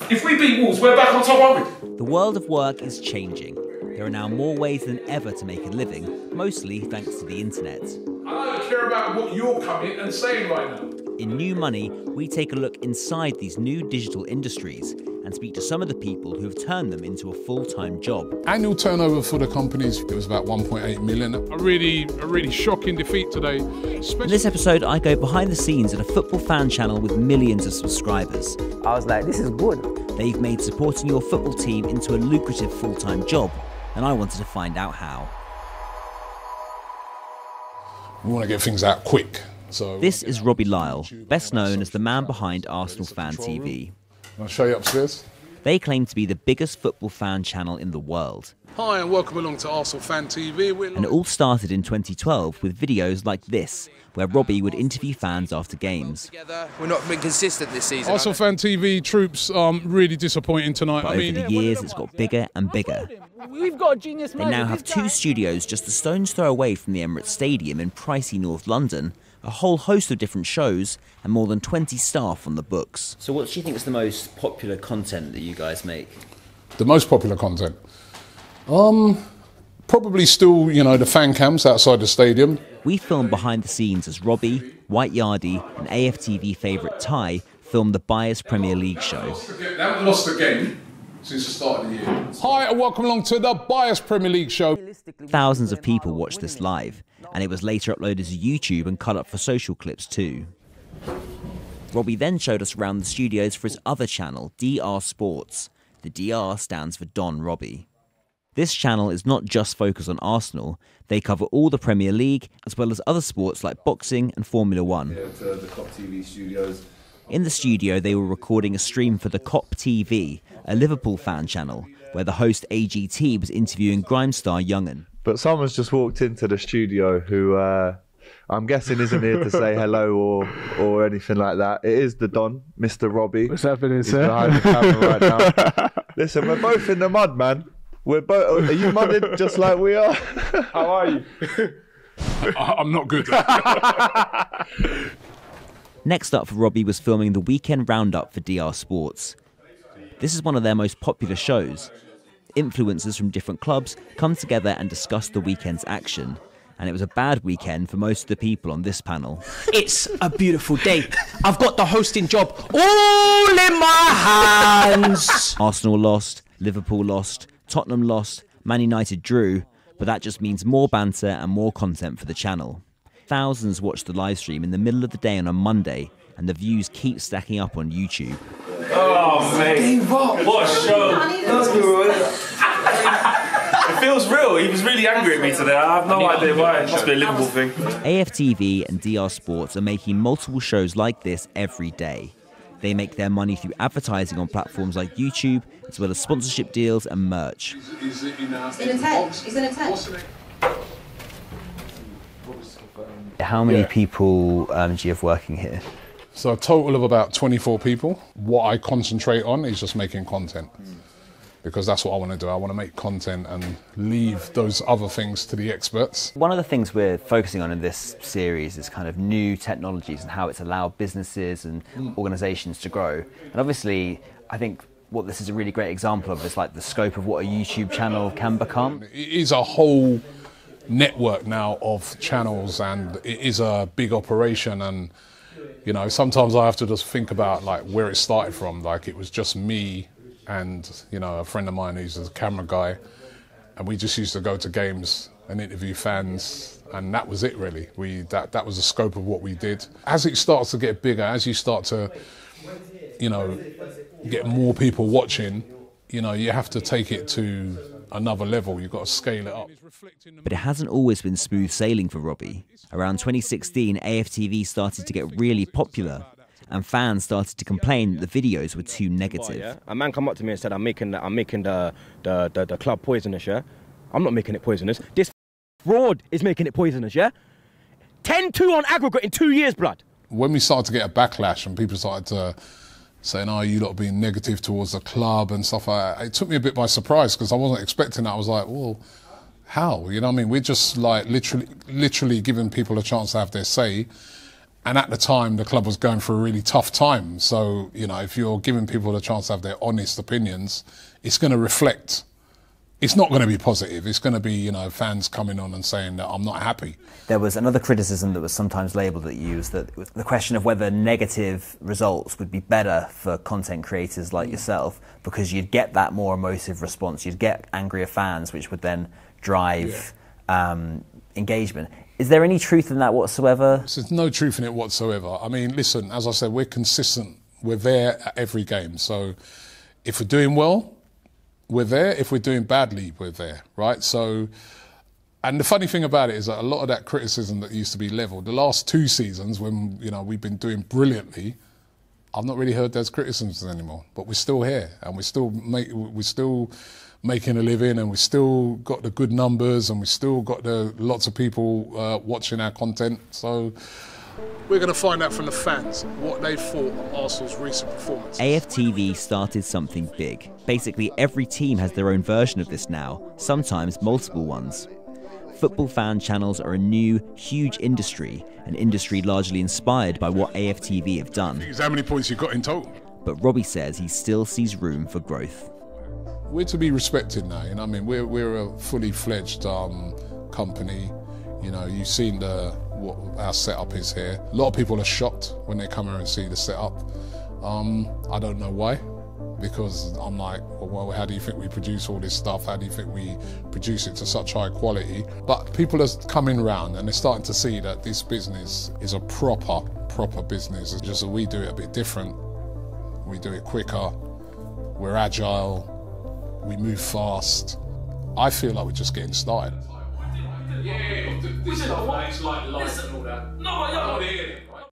If we beat Wolves, we're back on top, aren't we? The world of work is changing. There are now more ways than ever to make a living, mostly thanks to the internet. I don't care about what you're coming and saying right now. In New Money, we take a look inside these new digital industries and speak to some of the people who have turned them into a full-time job. Annual turnover for the companies, it was about 1.8 million. A really shocking defeat today. In this episode, I go behind the scenes at a football fan channel with millions of subscribers. I was like, this is good. They've made supporting your football team into a lucrative full-time job, and I wanted to find out how. We want to get things out quick. So this is Robbie Lyle, best known as the man behind Arsenal Fan TV. I'll show you upstairs. They claim to be the biggest football fan channel in the world. Hi and welcome along to Arsenal Fan TV. And it all started in 2012 with videos like this, where Robbie would interview fans after games. We're not been consistent this season. Arsenal Fan TV troops really disappointing tonight. But over the years, it's got bigger and bigger. We've got a genius man. They now have two studios just a stone's throw away from the Emirates Stadium in pricey North London, a whole host of different shows, and more than 20 staff on the books. So what do you think is the most popular content that you guys make? The most popular content? Probably still, the fan cams outside the stadium. We film behind the scenes as Robbie, White Yardie and AFTV favourite Ty film the Bias Premier League show. They haven't lost a game since the start of the year. Hi and welcome along to the Bias Premier League show. Thousands of people watched this live, and it was later uploaded to YouTube and cut up for social clips too. Robbie then showed us around the studios for his other channel, DR Sports. The DR stands for Don Robbie. This channel is not just focused on Arsenal, they cover all the Premier League as well as other sports like boxing and Formula One. To the COP TV studios. In the studio they were recording a stream for the COP TV, a Liverpool fan channel, where the host AGT was interviewing grime star Young'un. But someone's just walked into the studio who I'm guessing isn't here to say hello or anything like that. It is the Don, Mr. Robbie. What's happening, He's sir? behind the camera right now. Listen, we're both in the mud, man. We're both. Are you mudded just like we are? How are you? I'm not good. Next up for Robbie was filming the weekend roundup for DR Sports. This is one of their most popular shows. Influencers from different clubs come together and discuss the weekend's action. And it was a bad weekend for most of the people on this panel. It's a beautiful day. I've got the hosting job all in my hands. Arsenal lost, Liverpool lost, Tottenham lost, Man United drew, but that just means more banter and more content for the channel. Thousands watched the live stream in the middle of the day on a Monday, and the views keep stacking up on YouTube. Oh, mate. What a show. It feels real. He was really angry at me today. I have no idea why. It must be a Liverpool thing. AFTV and DR Sports are making multiple shows like this every day. They make their money through advertising on platforms like YouTube, as well as sponsorship deals and merch. He's in a tent. How many people do you have working here? So a total of about 24 people. What I concentrate on is just making content. Because that's what I want to do. I want to make content and leave those other things to the experts. One of the things we're focusing on in this series is kind of new technologies and how it's allowed businesses and organisations to grow. And obviously, I think what this is a really great example of is like the scope of what a YouTube channel can become. It is a whole network now of channels, and it is a big operation. And sometimes I have to just think about like where it started from. Like it was just me and a friend of mine who's a camera guy, and we just used to go to games and interview fans, and that was it really. That was the scope of what we did. As it starts to get bigger, as you start to get more people watching, you have to take it to another level. You've got to scale it up. But it hasn't always been smooth sailing for Robbie. Around 2016, AFTV started to get really popular, and fans started to complain that the videos were too negative. Yeah? A man come up to me and said, I'm making the club poisonous, yeah? I'm not making it poisonous. This fraud is making it poisonous, yeah? 10-2 on aggregate in 2 years, blood. When we started to get a backlash and people started to saying, oh, you lot are being negative towards the club and stuff like that, it took me a bit by surprise because I wasn't expecting that. I was like, well, how? You know what I mean? We're just like literally giving people a chance to have their say. And at the time, the club was going through a really tough time. So, you know, if you're giving people the chance to have their honest opinions, it's going to reflect. It's not going to be positive. It's going to be, you know, fans coming on and saying that I'm not happy. There was another criticism that was sometimes labelled at you, that it was the question of whether negative results would be better for content creators like yourself, because you'd get that more emotive response. You'd get angrier fans, which would then drive engagement. Is there any truth in that whatsoever? There's no truth in it whatsoever. I mean, listen, as I said, we're consistent. We're there at every game. So if we're doing well, we're there. If we're doing badly, we're there, right? So, and the funny thing about it is that a lot of that criticism that used to be levelled, the last 2 seasons when, you know, we've been doing brilliantly, I've not really heard those criticisms anymore. But we're still here, and we're still making a living, and we still got the good numbers, and we still got the lots of people watching our content. So we're going to find out from the fans what they thought of Arsenal's recent performance. AFTV started something big. Basically, every team has their own version of this now, sometimes multiple ones. Football fan channels are a new, huge industry, an industry largely inspired by what AFTV have done. How many points you got in total? But Robbie says he still sees room for growth. We're to be respected now, you know. I mean, we're a fully fledged company. You know, you've seen what our setup is here. A lot of people are shocked when they come here and see the setup. I don't know why, because I'm like, well, how do you think we produce all this stuff? How do you think we produce it to such high quality? But people are coming around and they're starting to see that this business is a proper business. It's just that we do it a bit different. We do it quicker. We're agile. We move fast. I feel like we're just getting started. Yeah, this stuff, like lights and all that. No, I don't want to hear it.